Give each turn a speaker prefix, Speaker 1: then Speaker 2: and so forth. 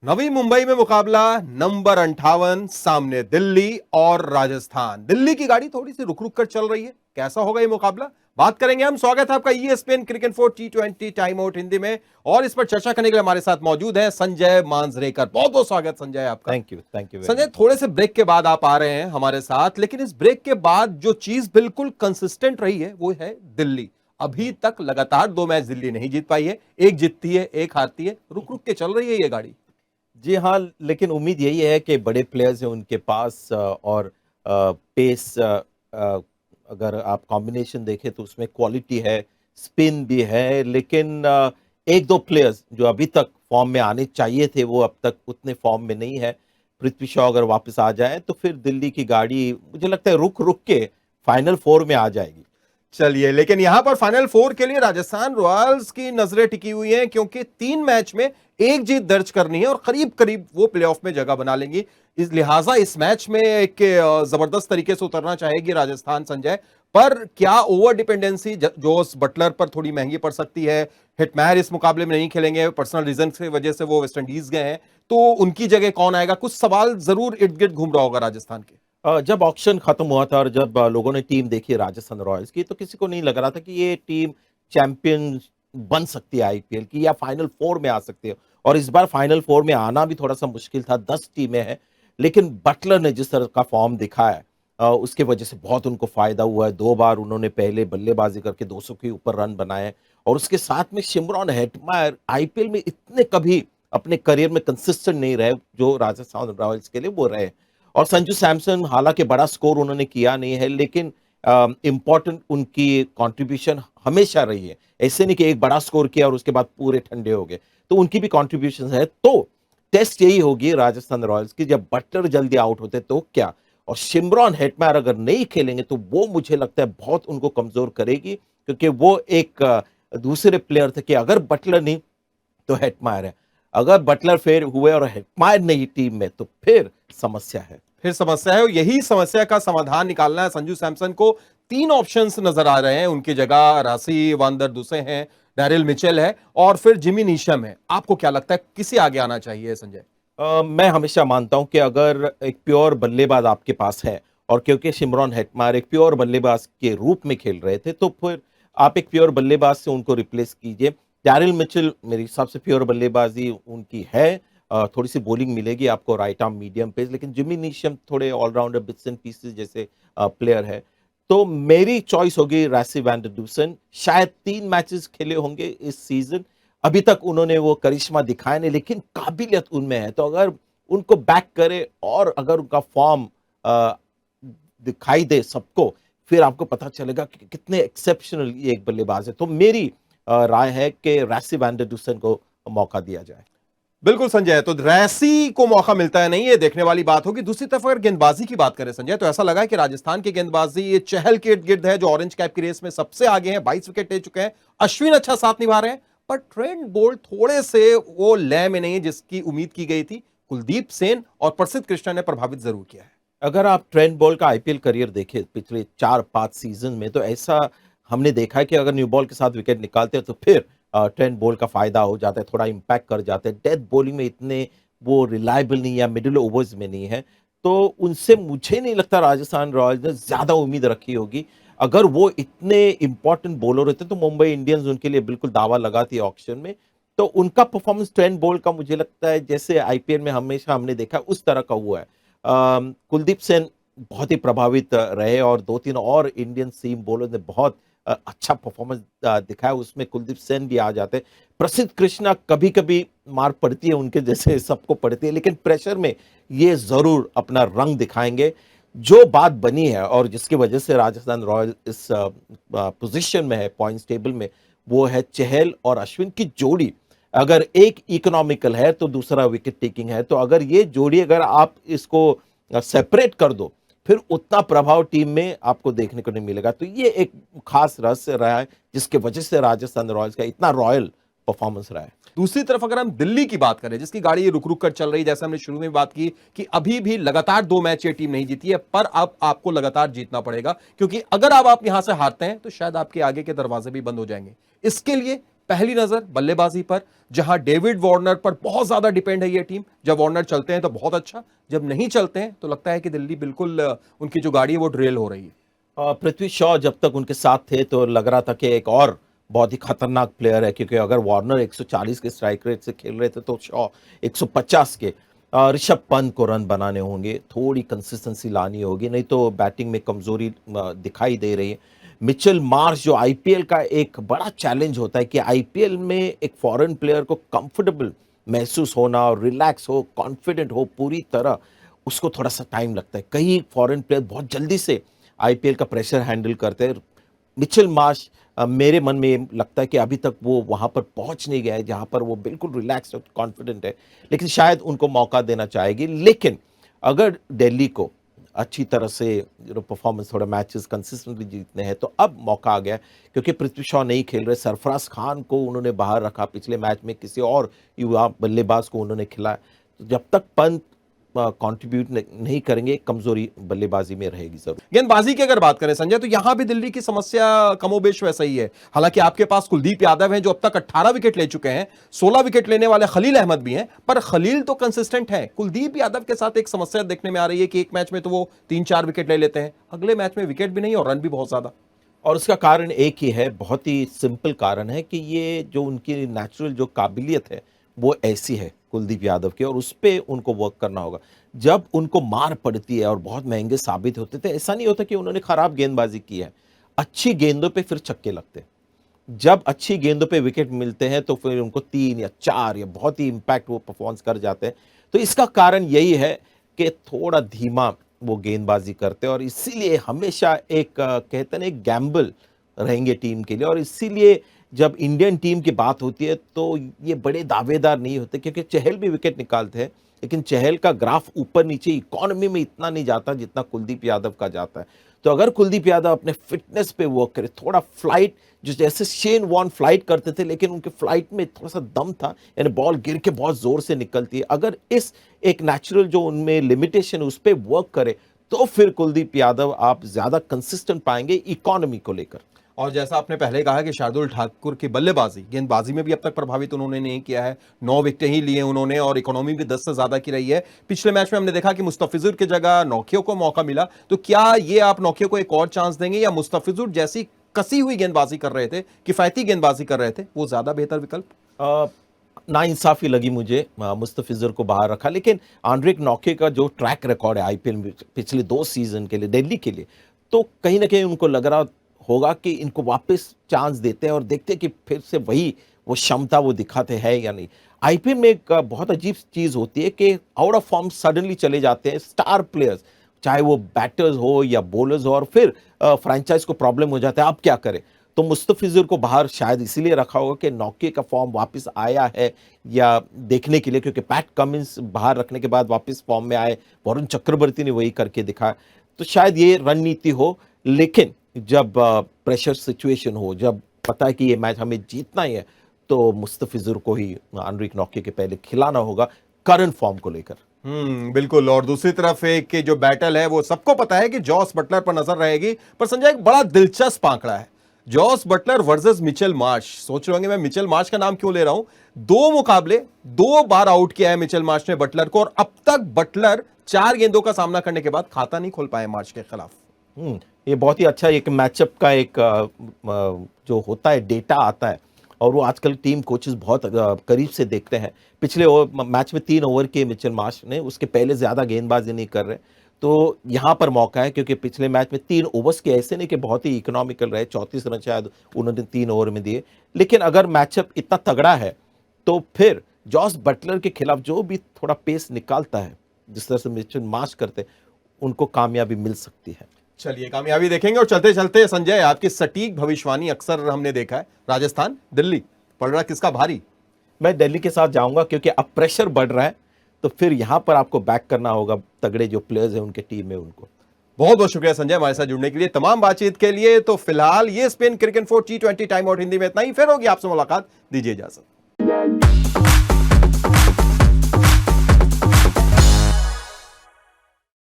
Speaker 1: नवी मुंबई में मुकाबला नंबर 58, सामने दिल्ली और राजस्थान। दिल्ली की गाड़ी थोड़ी सी रुक रुक कर चल रही है। कैसा होगा ये मुकाबला, बात करेंगे हम। स्वागत है आपका ESPN cricket for T20 time out Hindi में, और इस पर चर्चा करने के लिए हमारे साथ मौजूद है संजय मांजरेकर। बहुत बहुत स्वागत संजय आपका।
Speaker 2: थैंक यू
Speaker 1: संजय, थोड़े से ब्रेक के बाद आप आ रहे हैं हमारे साथ, लेकिन इस ब्रेक के बाद जो चीज बिल्कुल कंसिस्टेंट रही है वो है दिल्ली। अभी तक लगातार 2 मैच दिल्ली नहीं जीत पाई है, एक जीतती है एक हारती है, रुक रुक के चल रही है ये गाड़ी।
Speaker 2: जी हाँ, लेकिन उम्मीद यही है कि बड़े प्लेयर्स हैं उनके पास और पेस, अगर आप कॉम्बिनेशन देखें तो उसमें क्वालिटी है, स्पिन भी है, लेकिन एक दो प्लेयर्स जो अभी तक फॉर्म में आने चाहिए थे वो अब तक उतने फॉर्म में नहीं है। पृथ्वी शॉ अगर वापस आ जाए तो फिर दिल्ली की गाड़ी मुझे लगता है रुक रुक के फाइनल 4 में आ जाएगी।
Speaker 1: चलिए, लेकिन यहां पर फाइनल 4 के लिए राजस्थान रॉयल्स की नजरें टिकी हुई हैं, क्योंकि 3 मैच में एक जीत दर्ज करनी है और करीब करीब वो प्लेऑफ में जगह बना लेंगी। इस लिहाजा इस मैच में एक जबरदस्त तरीके से उतरना चाहेगी राजस्थान संजय। पर क्या ओवर डिपेंडेंसी जोस बटलर पर थोड़ी महंगी पड़ सकती है? हिटमैयर इस मुकाबले में नहीं खेलेंगे, पर्सनल रीजन की वजह से वो वेस्ट इंडीज गए हैं, तो उनकी जगह कौन आएगा? कुछ सवाल जरूर इर्द गिर्द घूम रहा होगा राजस्थान के।
Speaker 2: जब ऑक्शन खत्म हुआ था और जब लोगों ने टीम देखी राजस्थान रॉयल्स की, तो किसी को नहीं लग रहा था कि ये टीम चैंपियन बन सकती है आईपीएल की, या फाइनल 4 में आ सकती है। और इस बार फाइनल 4 में आना भी थोड़ा सा मुश्किल था, 10 टीमें हैं, लेकिन बटलर ने जिस तरह का फॉर्म दिखाया है उसके वजह से बहुत उनको फायदा हुआ है। 2 बार उन्होंने पहले बल्लेबाजी करके 200 के ऊपर रन बनाए, और उसके साथ में शिमरॉन हेटमायर आईपीएल में इतने कभी अपने करियर में कंसिस्टेंट नहीं रहे जो राजस्थान रॉयल्स के लिए वो रहे। और संजू सैमसन, हालांकि बड़ा स्कोर उन्होंने किया नहीं है, लेकिन इंपॉर्टेंट उनकी कंट्रीब्यूशन हमेशा रही है। ऐसे नहीं कि एक बड़ा स्कोर किया और उसके बाद पूरे ठंडे हो गए, तो उनकी भी कंट्रीब्यूशन है। तो टेस्ट यही होगी राजस्थान रॉयल्स की, जब बटलर जल्दी आउट होते तो क्या, और शिमरॉन हेटमायर अगर नहीं खेलेंगे तो वो मुझे लगता है बहुत उनको कमजोर करेगी, क्योंकि वो एक दूसरे प्लेयर थे कि अगर बटलर नहीं तो हेटमायर है, अगर बटलर फेल हुए और हेटमायर नहीं टीम में तो फिर समस्या है।
Speaker 1: फिर समस्या है, और यही समस्या का समाधान निकालना है संजू सैमसन को। 3 ऑप्शंस नजर आ रहे हैं उनकी जगह। रासी वांदर दुसे हैं, डैरिल मिचेल है, और फिर जिमी नीशम है। आपको क्या लगता है किसे आगे आना चाहिए संजय?
Speaker 2: मैं हमेशा मानता हूं कि अगर एक प्योर बल्लेबाज आपके पास है, और क्योंकि शिमरॉन हेटमायर एक प्योर बल्लेबाज के रूप में खेल रहे थे, तो फिर आप एक प्योर बल्लेबाज से उनको रिप्लेस कीजिए। डैरिल मिचेल मेरे हिसाब से प्योर बल्लेबाजी उनकी है, थोड़ी सी बॉलिंग मिलेगी आपको राइट आर्म मीडियम पेस, लेकिन जिमी नीशम थोड़े ऑलराउंडर बिट्स एंड पीसेस जैसे प्लेयर है। तो मेरी चॉइस होगी रासी वैंडर डूसन। शायद 3 मैचेस खेले होंगे इस सीजन, अभी तक उन्होंने वो करिश्मा दिखाया नहीं, लेकिन काबिलियत उनमें है। तो अगर उनको बैक करे और अगर उनका फॉर्म दिखाई दे सबको, फिर आपको पता चलेगा कि कितने एक्सेप्शनल ये एक बल्लेबाज है। तो मेरी राय है कि रासी वैंडर डूसन को मौका दिया जाए।
Speaker 1: बिल्कुल संजय, तो रैसी को मौका मिलता है नहीं, ये देखने वाली बात होगी। दूसरी तरफ अगर गेंदबाजी की बात करें संजय, तो ऐसा लगा है कि राजस्थान की गेंदबाजी ये चहल के इर्द गिर्द है, जो ऑरेंज कैप की रेस में सबसे आगे हैं, 22 विकेट ले चुके हैं। अश्विन अच्छा साथ निभा रहे हैं, पर ट्रेंट बोल्ट थोड़े से वो लय में नहीं है जिसकी उम्मीद की गई थी। कुलदीप सेन और प्रसिद्ध कृष्णा ने प्रभावित जरूर किया है।
Speaker 2: अगर आप ट्रेंट बॉल का आईपीएल करियर देखें पिछले 4-5 सीजन में, तो ऐसा हमने देखा है कि अगर न्यू बॉल के साथ विकेट निकालते हैं तो फिर ट्रेंट बॉल का फायदा हो जाता है, थोड़ा इंपैक्ट कर जाते हैं। डेथ बॉलिंग में इतने वो रिलायबल नहीं, या मिडिल ओवर्स में नहीं है, तो उनसे मुझे नहीं लगता राजस्थान रॉयल्स ने ज्यादा उम्मीद रखी होगी। अगर वो इतने इंपॉर्टेंट बॉलर होते तो मुंबई इंडियंस उनके लिए बिल्कुल दावा लगाती है ऑक्शन में। तो उनका परफॉर्मेंस ट्रेंट बॉल का मुझे लगता है जैसे आईपीएल में हमेशा हमने देखा उस तरह का हुआ है। कुलदीप सेन बहुत ही प्रभावित रहे, और 2-3 और इंडियन सीम बॉलर ने बहुत अच्छा परफॉर्मेंस दिखाया, उसमें कुलदीप सेन भी आ जाते हैं। प्रसिद्ध कृष्णा कभी कभी मार पड़ती है उनके जैसे, सबको पड़ती है, लेकिन प्रेशर में ये जरूर अपना रंग दिखाएंगे। जो बात बनी है और जिसकी वजह से राजस्थान रॉयल इस पोजीशन में है पॉइंट्स टेबल में, वो है चहल और अश्विन की जोड़ी। अगर एक इकोनॉमिकल है तो दूसरा विकेट टेकिंग है, तो अगर ये जोड़ी अगर आप इसको सेपरेट कर दो, फिर उतना प्रभाव टीम में आपको देखने को नहीं मिलेगा। तो ये एक खास रहस्य रहा है जिसके वजह से राजस्थान रॉयल्स का इतना रॉयल परफॉर्मेंस रहा है।
Speaker 1: दूसरी तरफ अगर हम दिल्ली की बात करें, जिसकी गाड़ी ये रुक रुक कर चल रही है, जैसे हमने शुरू में बात की कि अभी भी लगातार 2 मैच ये टीम नहीं जीती है, पर अब आपको लगातार जीतना पड़ेगा, क्योंकि अगर आप यहां से हारते हैं तो शायद आपके आगे के दरवाजे भी बंद हो जाएंगे। इसके लिए पहली नजर बल्लेबाजी पर, जहां डेविड वार्नर पर बहुत ज्यादा डिपेंड है ये टीम। जब वार्नर चलते हैं तो बहुत अच्छा, जब नहीं चलते हैं तो लगता है कि दिल्ली बिल्कुल उनकी जो गाड़ी है वो ड्रेल हो रही है।
Speaker 2: पृथ्वी शॉ जब तक उनके साथ थे तो लग रहा था कि एक और बहुत ही खतरनाक प्लेयर है, क्योंकि अगर वार्नर 140 के स्ट्राइक रेट से खेल रहे थे तो शॉ 150 के। ऋषभ पंत को रन बनाने होंगे, थोड़ी कंसिस्टेंसी लानी होगी, नहीं तो बैटिंग में कमजोरी दिखाई दे रही है। मिचेल मार्श, जो आईपीएल का एक बड़ा चैलेंज होता है कि आईपीएल में एक फॉरेन प्लेयर को कंफर्टेबल महसूस होना और रिलैक्स हो, कॉन्फिडेंट हो पूरी तरह, उसको थोड़ा सा टाइम लगता है। कई फॉरेन प्लेयर बहुत जल्दी से आईपीएल का प्रेशर हैंडल करते हैं। मिचेल मार्श मेरे मन में लगता है कि अभी तक वो वहाँ पर पहुँच नहीं गया है जहाँ पर वो बिल्कुल रिलैक्स और कॉन्फिडेंट है, लेकिन शायद उनको मौका देना चाहेगी। लेकिन अगर दिल्ली को अच्छी तरह से परफॉर्मेंस, थोड़ा मैचेस कंसिस्टेंटली जीतने हैं तो अब मौका आ गया, क्योंकि पृथ्वी शॉ नहीं खेल रहे, सरफराज खान को उन्होंने बाहर रखा, पिछले मैच में किसी और युवा बल्लेबाज को उन्होंने खिलाया। तो जब तक पंत कंट्रीब्यूट नहीं करेंगे, कमजोरी बल्लेबाजी में रहेगी जरूर।
Speaker 1: गेंदबाजी की अगर बात करें संजय, तो यहां भी दिल्ली की समस्या कमोबेश वैसा ही है। हालांकि आपके पास कुलदीप यादव हैं जो अब तक 18 विकेट ले चुके हैं, 16 विकेट लेने वाले खलील अहमद भी हैं, पर खलील तो कंसिस्टेंट है। कुलदीप यादव के साथ एक समस्या देखने में आ रही है कि एक मैच में तो वो 3-4 विकेट ले लेते हैं, अगले मैच में विकेट भी नहीं और रन भी बहुत ज्यादा।
Speaker 2: और उसका कारण एक ही है, बहुत ही सिंपल कारण है कि ये जो उनकी नेचुरल जो काबिलियत है वो ऐसी है कुलदीप यादव की, और उस पर उनको वर्क करना होगा। जब उनको मार पड़ती है और बहुत महंगे साबित होते थे, ऐसा नहीं होता कि उन्होंने खराब गेंदबाजी की है, अच्छी गेंदों पे फिर छक्के लगते हैं। जब अच्छी गेंदों पे विकेट मिलते हैं तो फिर उनको 3 या 4 या बहुत ही इंपैक्ट वो परफॉर्मेंस कर जाते हैं। तो इसका कारण यही है कि थोड़ा धीमा वो गेंदबाजी करते हैं, और इसीलिए हमेशा एक कहते हैं ना, एक गैम्बल रहेंगे टीम के लिए। और इसीलिए जब इंडियन टीम की बात होती है तो ये बड़े दावेदार नहीं होते, क्योंकि चहल भी विकेट निकालते हैं, लेकिन चहल का ग्राफ ऊपर नीचे इकोनॉमी में इतना नहीं जाता जितना कुलदीप यादव का जाता है। तो अगर कुलदीप यादव अपने फिटनेस पे वर्क करे, थोड़ा फ्लाइट, जो जैसे शेन वॉर्न फ्लाइट करते थे लेकिन उनके फ्लाइट में थोड़ा सा दम था, यानी बॉल गिर के बहुत जोर से निकलती है, अगर इस एक नेचुरल जो उनमें लिमिटेशन उस पर वर्क करे तो फिर कुलदीप यादव आप ज्यादा कंसिस्टेंट पाएंगे इकोनॉमी को लेकर।
Speaker 1: और जैसा आपने पहले कहा कि शार्दुल ठाकुर की बल्लेबाजी, गेंदबाजी में भी अब तक प्रभावित उन्होंने नहीं किया है, 9 विकेटें ही लिए उन्होंने और इकोनॉमी भी 10 से ज्यादा की रही है। पिछले मैच में हमने देखा कि मुस्तफिजुर की जगह नौकियो को मौका मिला, तो क्या ये आप नौकियो को एक और चांस देंगे, या मुस्तफिजुर जैसी कसी हुई गेंदबाजी कर रहे थे, किफायती गेंदबाजी कर रहे थे, वो ज्यादा बेहतर विकल्प?
Speaker 2: नाइंसाफी लगी मुझे मुस्तफिजुर को बाहर रखा, लेकिन आंड्रिक नौके का जो ट्रैक रिकॉर्ड है आईपीएल में पिछले 2 सीजन के लिए दिल्ली के लिए, तो कहीं ना कहीं उनको लग रहा होगा कि इनको वापस चांस देते हैं और देखते हैं कि फिर से वही वो क्षमता वो दिखाते हैं या नहीं। आईपीएल में एक बहुत अजीब चीज होती है कि आउट ऑफ फॉर्म सडनली चले जाते हैं स्टार प्लेयर्स, चाहे वो बैटर्स हो या बॉलर्स हो, और फिर फ्रेंचाइज को प्रॉब्लम हो जाता है, अब क्या करें। तो मुस्तफिजुर को बाहर शायद इसीलिए रखा होगा कि नौके का फॉर्म वापस आया है या देखने के लिए, क्योंकि पैट कमिंस बाहर रखने के बाद वापस फॉर्म में आए, वरुण चक्रवर्ती ने वही करके दिखाया, तो शायद ये रणनीति हो। लेकिन जब प्रेशर सिचुएशन हो, जब पता है कि ये मैच हमें जीतना ही है, तो मुस्तफिजुर को ही आंड्रिक नौके के पहले खिलाना होगा करंट फॉर्म को लेकर।
Speaker 1: बिल्कुल। और दूसरी तरफ एक के जो बैटल है वो सबको पता है कि जॉस बटलर पर नजर रहेगी, पर संजय एक बड़ा दिलचस्प आंकड़ा है, Jos Buttler versus Mitchell Marsh. सोच रहे होंगे मैं मिचेल मार्श का नाम क्यों ले रहा हूं, 2 मुकाबले 2 बार आउट किया है मिचेल मार्श ने बटलर को, और अब तक बटलर 4 गेंदों का सामना करने के बाद खाता नहीं खोल पाए मार्श के खिलाफ।
Speaker 2: ये बहुत ही अच्छा एक मैचअप का एक जो होता है डेटा आता है, और वो आजकल टीम कोचेस बहुत करीब से देखते हैं। पिछले मैच में 3 ओवर किए मिचेल मार्श ने, उसके पहले ज्यादा गेंदबाजी नहीं कर रहे, तो यहाँ पर मौका है, क्योंकि पिछले मैच में 3 ओवर्स के ऐसे नहीं कि बहुत ही इकोनॉमिकल रहे, 34 रन शायद उन्होंने 3 ओवर में दिए। लेकिन अगर मैचअप इतना तगड़ा है तो फिर जॉस बटलर के खिलाफ जो भी थोड़ा पेस निकालता है, जिस तरह से मिचेल मार्श करते, उनको कामयाबी मिल सकती है।
Speaker 1: चलिए कामयाबी देखेंगे। और चलते चलते संजय, आपकी सटीक भविष्यवाणी अक्सर हमने देखा है, राजस्थान दिल्ली पड़ रहा किसका भारी?
Speaker 2: मैं दिल्ली के साथ जाऊंगा, क्योंकि अब प्रेशर बढ़ रहा है, तो फिर यहां पर आपको बैक करना होगा तगड़े जो प्लेयर्स हैं उनके टीम में उनको।
Speaker 1: बहुत बहुत शुक्रिया संजय हमारे साथ जुड़ने के लिए, तमाम बातचीत के लिए। तो फिलहाल ये spin cricket 4 T20 time out Hindi में इतना ही, फिर होगी आपसे मुलाकात, दीजिए इजाजत।